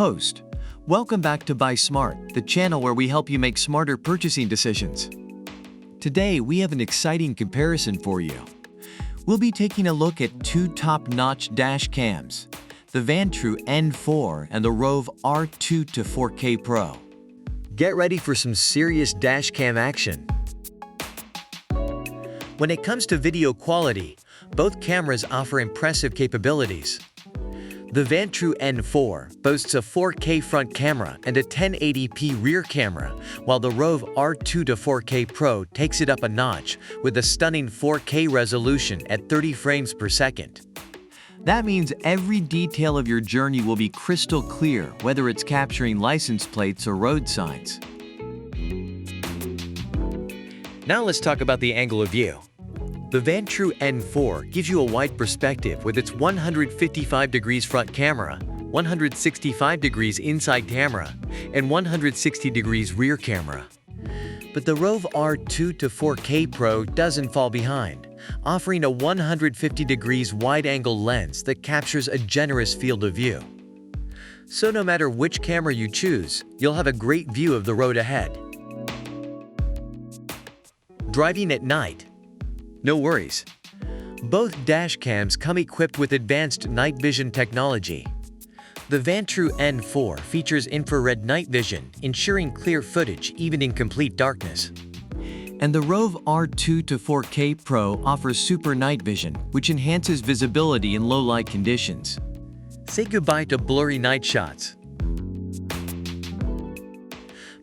host. Welcome back to Buy Smart, the channel where we help you make smarter purchasing decisions. Today, we have an exciting comparison for you. We'll be taking a look at two top-notch dash cams, the Vantrue N4 and the ROVE R2-4K Pro. Get ready for some serious dash cam action. When it comes to video quality, both cameras offer impressive capabilities. The Vantrue N4 boasts a 4K front camera and a 1080p rear camera, while the ROVE R2-4K Pro takes it up a notch with a stunning 4K resolution at 30 frames per second. That means every detail of your journey will be crystal clear, whether it's capturing license plates or road signs. Now let's talk about the angle of view. The Vantrue N4 gives you a wide perspective with its 155 degrees front camera, 165 degrees inside camera, and 160 degrees rear camera. But the ROVE R2-4K Pro doesn't fall behind, offering a 150 degrees wide-angle lens that captures a generous field of view. So no matter which camera you choose, you'll have a great view of the road ahead. Driving at night? No worries. Both dash cams come equipped with advanced night vision technology. The Vantrue N4 features infrared night vision, ensuring clear footage even in complete darkness. And the ROVE R2-4K Pro offers super night vision, which enhances visibility in low-light conditions. Say goodbye to blurry night shots.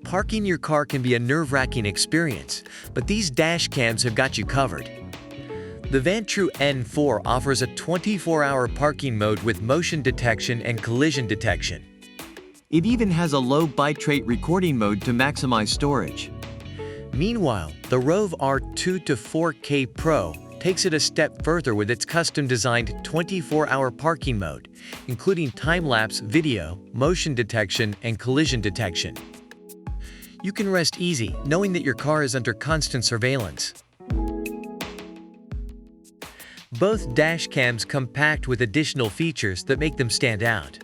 Parking your car can be a nerve-wracking experience, but these dash cams have got you covered. The Vantrue N4 offers a 24-hour parking mode with motion detection and collision detection. It even has a low bitrate recording mode to maximize storage. Meanwhile, the ROVE R2-4K Pro takes it a step further with its custom-designed 24-hour parking mode, including time-lapse video, motion detection, and collision detection. You can rest easy knowing that your car is under constant surveillance. Both dash cams come packed with additional features that make them stand out.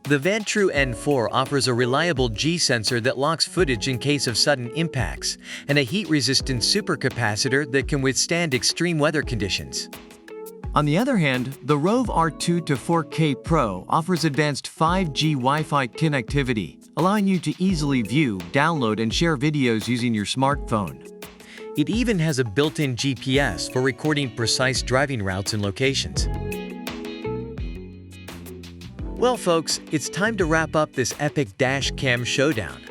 The Vantrue N4 offers a reliable G sensor that locks footage in case of sudden impacts, and a heat-resistant supercapacitor that can withstand extreme weather conditions. On the other hand, the ROVE R2-4K Pro offers advanced 5G Wi-Fi connectivity, allowing you to easily view, download, and share videos using your smartphone. It even has a built-in GPS for recording precise driving routes and locations. Well, folks, it's time to wrap up this epic dash cam showdown.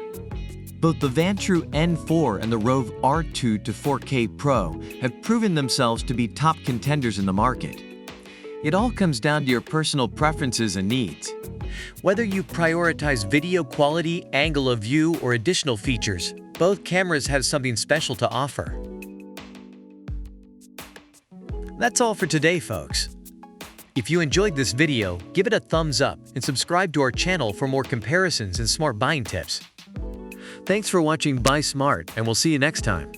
Both the Vantrue N4 and the ROVE R2-4K Pro have proven themselves to be top contenders in the market. It all comes down to your personal preferences and needs. Whether you prioritize video quality, angle of view, or additional features, both cameras have something special to offer. That's all for today, folks. If you enjoyed this video, give it a thumbs up and subscribe to our channel for more comparisons and smart buying tips. Thanks for watching Buy Smart, and we'll see you next time.